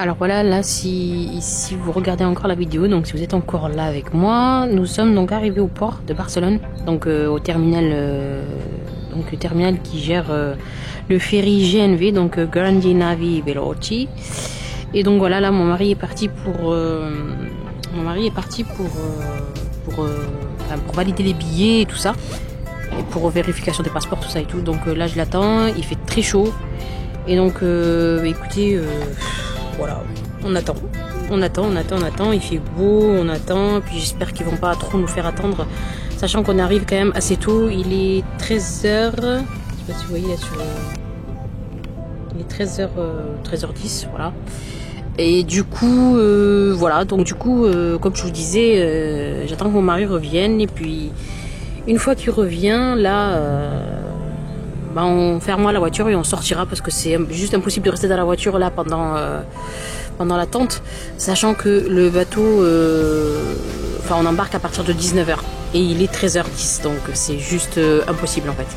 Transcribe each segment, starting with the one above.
Alors voilà, là si vous regardez encore la vidéo, donc si vous êtes encore là avec moi, nous sommes donc arrivés au port de Barcelone, donc au terminal, le terminal qui gère le ferry GNV, donc Grandi Navi Veloci. Et donc voilà, là mon mari est parti pour valider les billets et tout ça, et pour vérification des passeports, tout ça et tout. Donc là je l'attends, il fait très chaud, et donc écoutez. Voilà, on attend, il fait beau, on attend, puis j'espère qu'ils vont pas trop nous faire attendre, sachant qu'on arrive quand même assez tôt, il est 13h, je sais pas si vous voyez là sur il est 13h10, voilà. Et du coup, voilà, donc du coup, comme je vous disais, j'attends que mon mari revienne, et puis une fois qu'il revient, là... on fermera la voiture et on sortira parce que c'est juste impossible de rester dans la voiture là pendant l'attente, sachant que le bateau on embarque à partir de 19h et il est 13h10, donc c'est juste impossible en fait.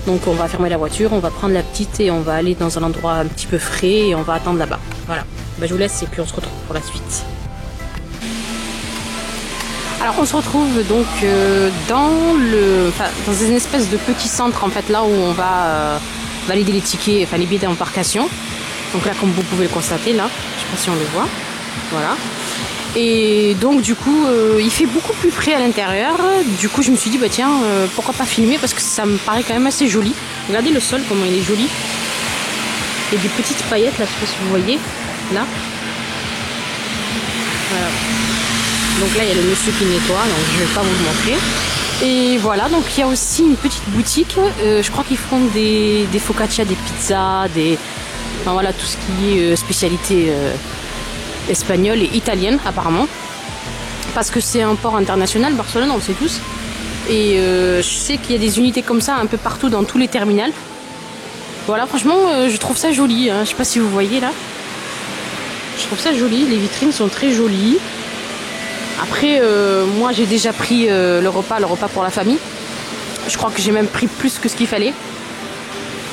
Donc on va fermer la voiture, on va prendre la petite et on va aller dans un endroit un petit peu frais et on va attendre là-bas. Voilà, je vous laisse et puis on se retrouve pour la suite. Alors on se retrouve donc dans une espèce de petit centre en fait, là où on va valider les tickets, enfin les billets d'embarcation. Donc là, comme vous pouvez le constater là, je sais pas si on le voit, voilà. Et donc du coup il fait beaucoup plus frais à l'intérieur. Du coup je me suis dit tiens, pourquoi pas filmer, parce que ça me paraît quand même assez joli. Regardez le sol, comment il est joli. Il y a des petites paillettes là, je sais pas si vous voyez là. Voilà. Donc là, il y a le monsieur qui nettoie, donc je ne vais pas vous le montrer. Et voilà, donc il y a aussi une petite boutique. Je crois qu'ils font des focaccia, des pizzas, voilà, tout ce qui est spécialité espagnole et italienne apparemment. Parce que c'est un port international, Barcelone, on le sait tous. Et je sais qu'il y a des unités comme ça un peu partout dans tous les terminals. Voilà, franchement, je trouve ça joli. Hein. Je sais pas si vous voyez là. Je trouve ça joli, les vitrines sont très jolies. Après, moi j'ai déjà pris le repas pour la famille. Je crois que j'ai même pris plus que ce qu'il fallait.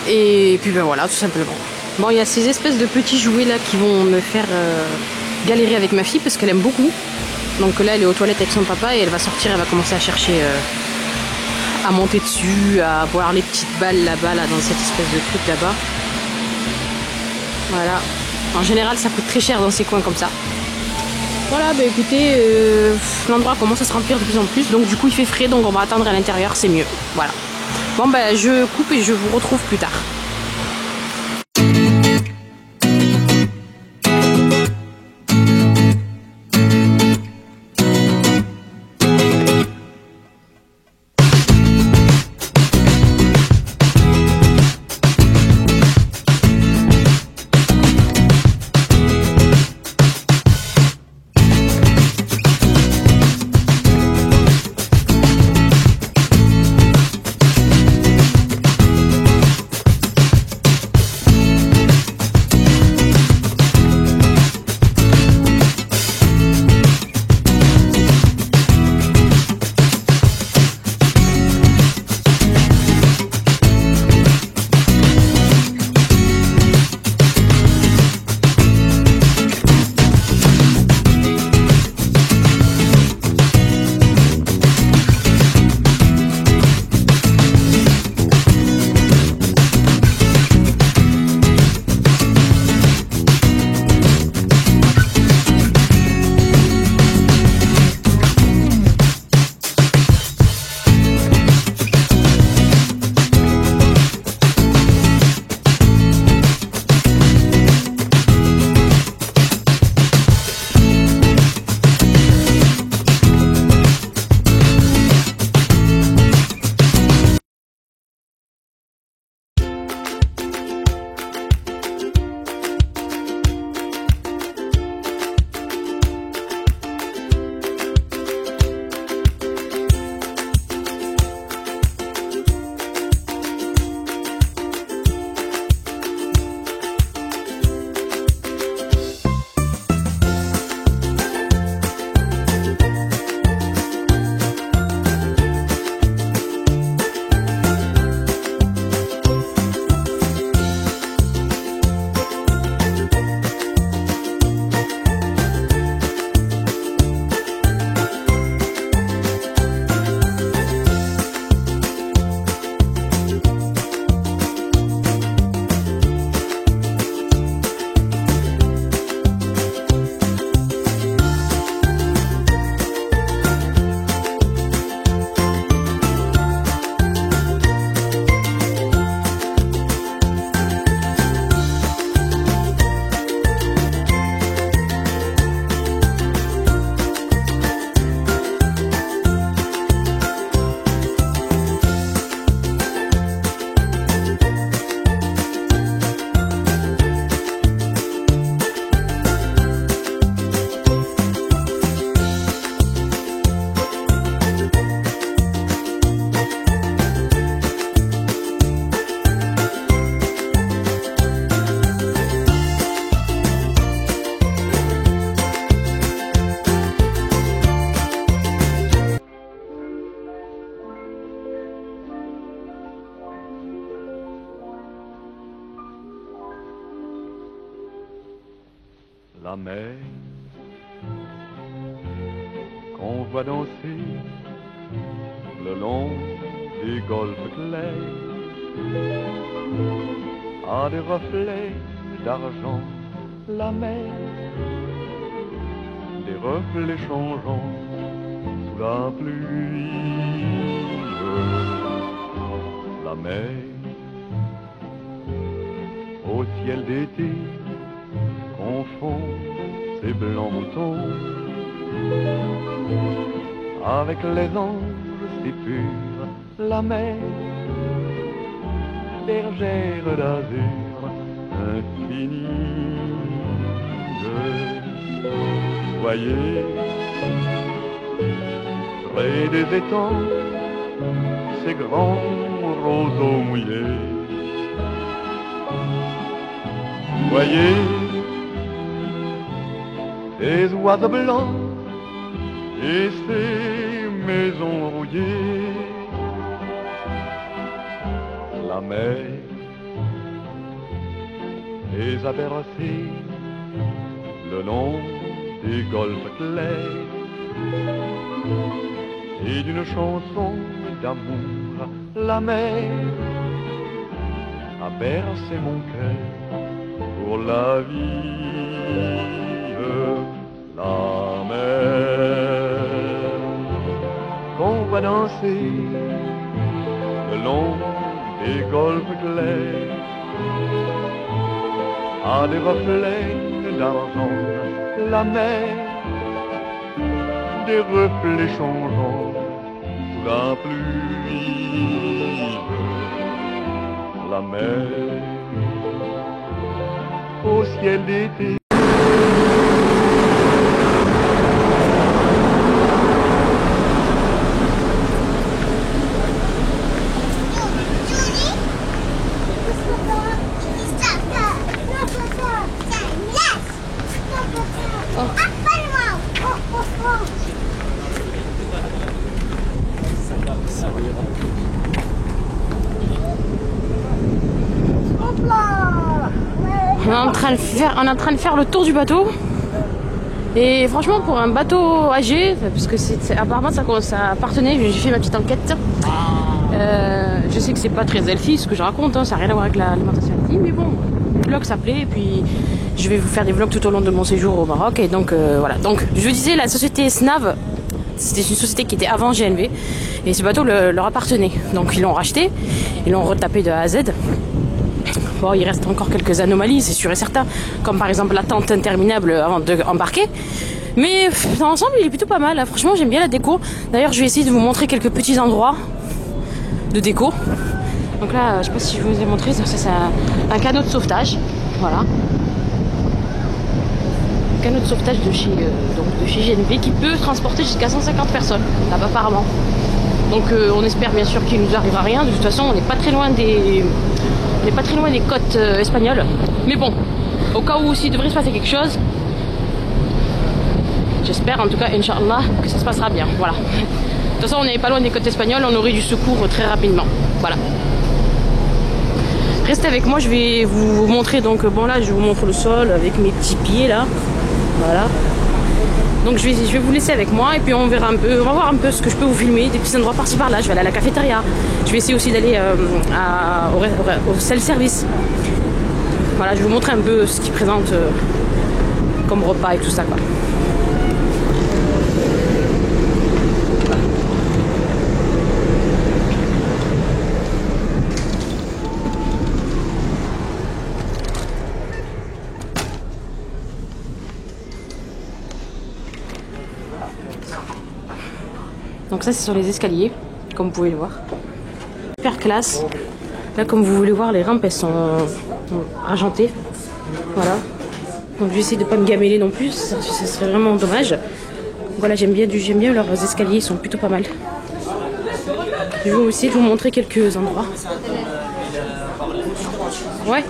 Et puis voilà, tout simplement. Bon, il y a ces espèces de petits jouets là qui vont me faire galérer avec ma fille parce qu'elle aime beaucoup. Donc là, elle est aux toilettes avec son papa et elle va sortir, elle va commencer à chercher, à monter dessus, à voir les petites balles là-bas, là, dans cette espèce de truc là-bas. Voilà. En général, ça coûte très cher dans ces coins comme ça. Voilà, écoutez, l'endroit commence à se remplir de plus en plus, donc du coup il fait frais, donc on va attendre à l'intérieur, c'est mieux. Voilà. Bon, je coupe et je vous retrouve plus tard. la mer qu'on voit danser le long des golfes clairs a des reflets d'argent, la mer, des reflets changeants sous la pluie. La mer au ciel d'été confond ses blancs moutons avec les anges si purs, la mer, bergère d'azur infinie. Voyez, près des étangs, ces grands roseaux mouillés. Voyez, des oiseaux blancs et ces maisons rouillées. La mer les a bercés le long des golfes clairs et d'une chanson d'amour, la mer a bercé mon cœur pour la vie. La mer qu'on va danser le long des golfes clairs a des reflets d'argent, la mer, des reflets changeants sous la pluie. La mer au ciel d'été. On est en train de faire le tour du bateau. Et franchement, pour un bateau âgé, parce que apparemment ça appartenait, j'ai fait ma petite enquête. Je sais que c'est pas très healthy ce que je raconte, hein, ça n'a rien à voir avec l'alimentation healthy, mais bon, le vlog ça plaît, et puis je vais vous faire des vlogs tout au long de mon séjour au Maroc. Et donc voilà. Donc je vous disais, la société SNAV, c'était une société qui était avant GNV, et ce bateau leur appartenait. Donc ils l'ont racheté, ils l'ont retapé de A à Z. Bon, il reste encore quelques anomalies, c'est sûr et certain, comme par exemple l'attente interminable avant d'embarquer. Mais dans l'ensemble, il est plutôt pas mal. Franchement, j'aime bien la déco. D'ailleurs, je vais essayer de vous montrer quelques petits endroits de déco. Donc là, je sais pas si je vous ai montré, ça c'est un canot de sauvetage. Voilà. Un canot de sauvetage de chez GNV qui peut transporter jusqu'à 150 personnes, là-bas apparemment. Donc on espère bien sûr qu'il nous arrivera rien. De toute façon, on n'est pas très loin des côtes espagnoles. Mais bon, au cas où s'il devrait se passer quelque chose, j'espère en tout cas, Inch'Allah, que ça se passera bien. Voilà. De toute façon, on n'est pas loin des côtes espagnoles, on aurait du secours très rapidement. Voilà. Restez avec moi, je vais vous montrer. Donc bon, là je vous montre le sol avec mes petits pieds là. Voilà. Donc je vais vous laisser avec moi et puis on verra un peu, on va voir un peu ce que je peux vous filmer, des petits endroits par-ci par-là. Je vais aller à la cafétéria. Je vais essayer aussi d'aller au self-service. Voilà, je vais vous montrer un peu ce qu'ils présentent comme repas et tout ça quoi. Donc ça c'est sur les escaliers, comme vous pouvez le voir. Super classe. Là comme vous voulez voir, les rampes elles sont argentées. Voilà. Donc je vais essayer de ne pas me gameler non plus, ça serait vraiment dommage. Voilà, j'aime bien leurs escaliers, ils sont plutôt pas mal. Je vais aussi vous montrer quelques endroits. Ouais.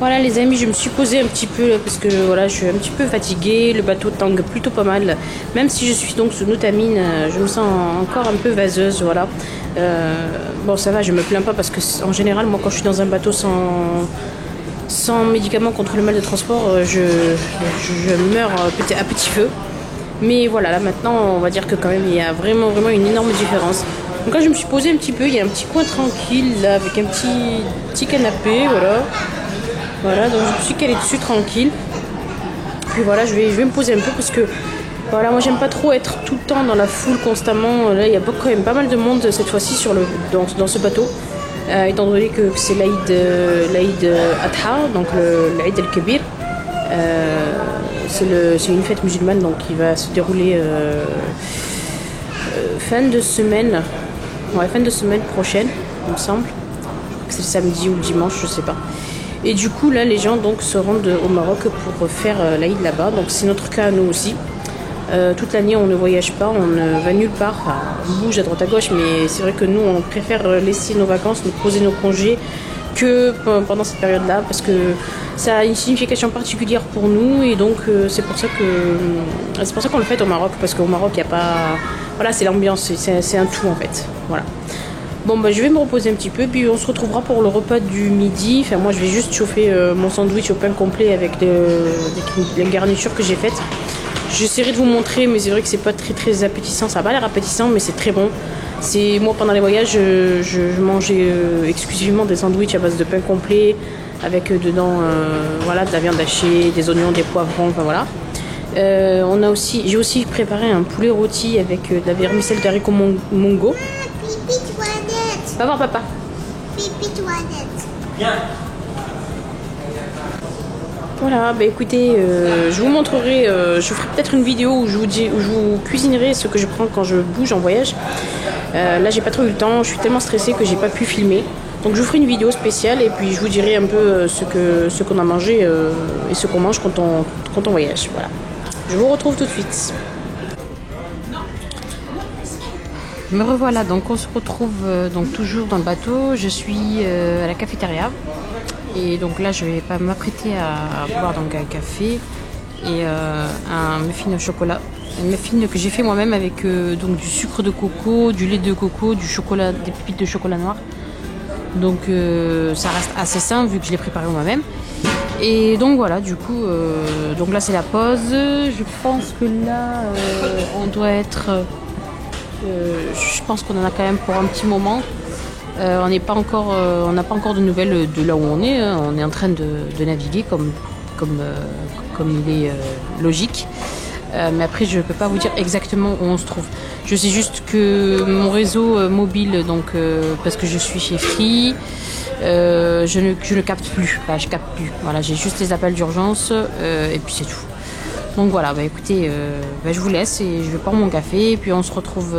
Voilà les amis, je me suis posée un petit peu là, parce que voilà, je suis un petit peu fatiguée, le bateau tangue plutôt pas mal. Même si je suis donc sous Notamine, je me sens encore un peu vaseuse, voilà. Bon ça va, je me plains pas parce que en général, moi quand je suis dans un bateau sans médicaments contre le mal de transport, je meurs à petit feu. Mais voilà, là maintenant, on va dire que quand même, il y a vraiment une énorme différence. Donc là, je me suis posée un petit peu, il y a un petit coin tranquille, là, avec un petit canapé, voilà. Voilà, donc je me suis calée dessus tranquille. Puis voilà, je vais me poser un peu parce que, voilà, moi j'aime pas trop être tout le temps dans la foule constamment. Là, il y a quand même pas mal de monde cette fois-ci dans ce bateau. Étant donné que c'est l'Aïd Adha, donc l'Aïd al-Kabir. C'est une fête musulmane donc qui va se dérouler fin de semaine prochaine, il me semble. C'est le samedi ou le dimanche, je sais pas. Et du coup là les gens donc se rendent au Maroc pour faire l'Aïd là-bas. Donc c'est notre cas à nous aussi. Toute l'année on ne voyage pas, on ne va nulle part. Enfin, on bouge à droite à gauche, mais c'est vrai que nous on préfère laisser nos vacances, nous poser nos congés que pendant cette période-là, parce que ça a une signification particulière pour nous, et donc c'est pour ça qu'on le fait au Maroc, parce qu'au Maroc il y a pas, voilà, c'est l'ambiance, c'est un tout en fait, voilà. Bon bah je vais me reposer un petit peu, puis on se retrouvera pour le repas du midi. Enfin moi je vais juste chauffer mon sandwich au pain complet avec les garnitures que j'ai faites. J'essaierai de vous montrer, mais c'est vrai que c'est pas très appétissant, ça a pas l'air appétissant, mais c'est très bon. Moi pendant les voyages, je mangeais exclusivement des sandwichs à base de pain complet avec dedans voilà, de la viande hachée, des oignons, des poivrons, enfin voilà. J'ai aussi préparé un poulet rôti avec de la vermicelle d'haricots mongo. Pipi toilette. Va voir papa. Pipi toilette. Bien. Voilà, bah écoutez, je vous montrerai, je ferai peut-être une vidéo où je vous cuisinerai ce que je prends quand je bouge en voyage. Là j'ai pas trop eu le temps, je suis tellement stressée que j'ai pas pu filmer. Donc je vous ferai une vidéo spéciale et puis je vous dirai un peu ce qu'on a mangé et ce qu'on mange quand on voyage. Voilà. Je vous retrouve tout de suite. Me revoilà, donc on se retrouve donc toujours dans le bateau. Je suis à la cafétéria. Et donc là, je vais pas m'apprêter à boire donc un café et un muffin au chocolat. Un muffin que j'ai fait moi-même avec donc du sucre de coco, du lait de coco, du chocolat, des pépites de chocolat noir. Donc ça reste assez sain vu que je l'ai préparé moi-même. Et donc voilà, du coup, donc là c'est la pause. Je pense que là, on doit être... je pense qu'on en a quand même pour un petit moment. On n'a pas encore de nouvelles de là où on est. Hein. On est en train de naviguer comme il est logique. Mais après, je ne peux pas vous dire exactement où on se trouve. Je sais juste que mon réseau mobile, donc parce que je suis chez Free, je ne capte plus. Enfin, je capte plus. Voilà, j'ai juste les appels d'urgence et puis c'est tout. Donc voilà, bah écoutez, je vous laisse et je vais prendre mon café et puis on se retrouve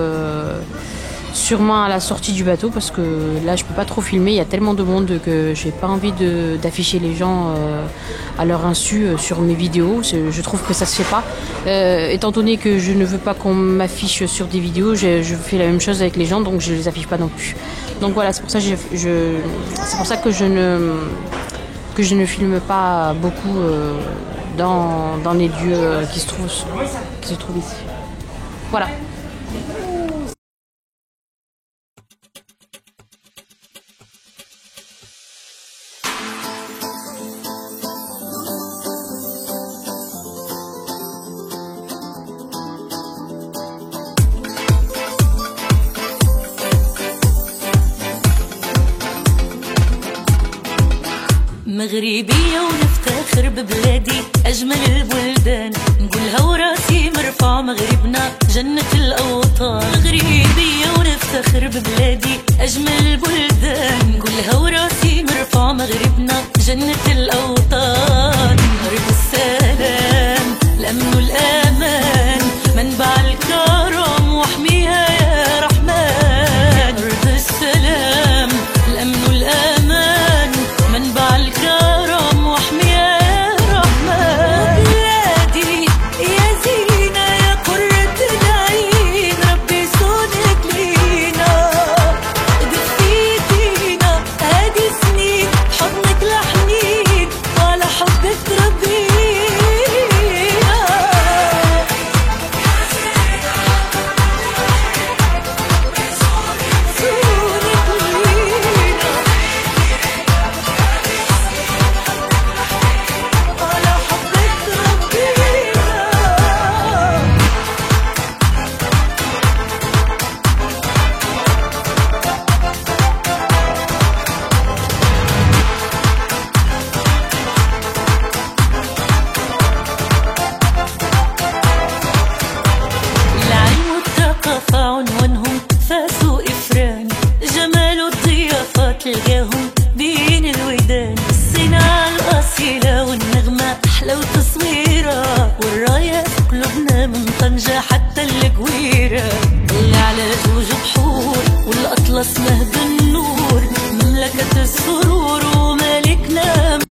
sûrement à la sortie du bateau parce que là je peux pas trop filmer, il y a tellement de monde que j'ai pas envie d'afficher les gens à leur insu sur mes vidéos. Je trouve que ça se fait pas. Étant donné que je ne veux pas qu'on m'affiche sur des vidéos, je fais la même chose avec les gens, donc je les affiche pas non plus. Donc voilà, c'est pour ça que je ne filme pas beaucoup dans les lieux qui se trouvent ici. Voilà. مغربية ونفتخر ببلادي أجمل البلدان نقولها وراسي مرفع مغربنا جنة الأوطان مغربية ونفتخر ببلادي أجمل البلدان نقولها وراسي مرفع مغربنا جنة الأوطان أرض السلام الأمن والأمان منبع الكرم واحميها يا رحمن أرض السلام الأمن والأمان منبع الكرم واحميها يا رحمن بلادي يا زينة يا قرة العين ربي صونك لينا دفيتينا هادي سنين حضنك لحنين صغيرة، والراية في قلوبنا من طنجة حتى الكويرة. اللي على زوج بحور والأطلس مهد النور، مملكة السرور ومالكنا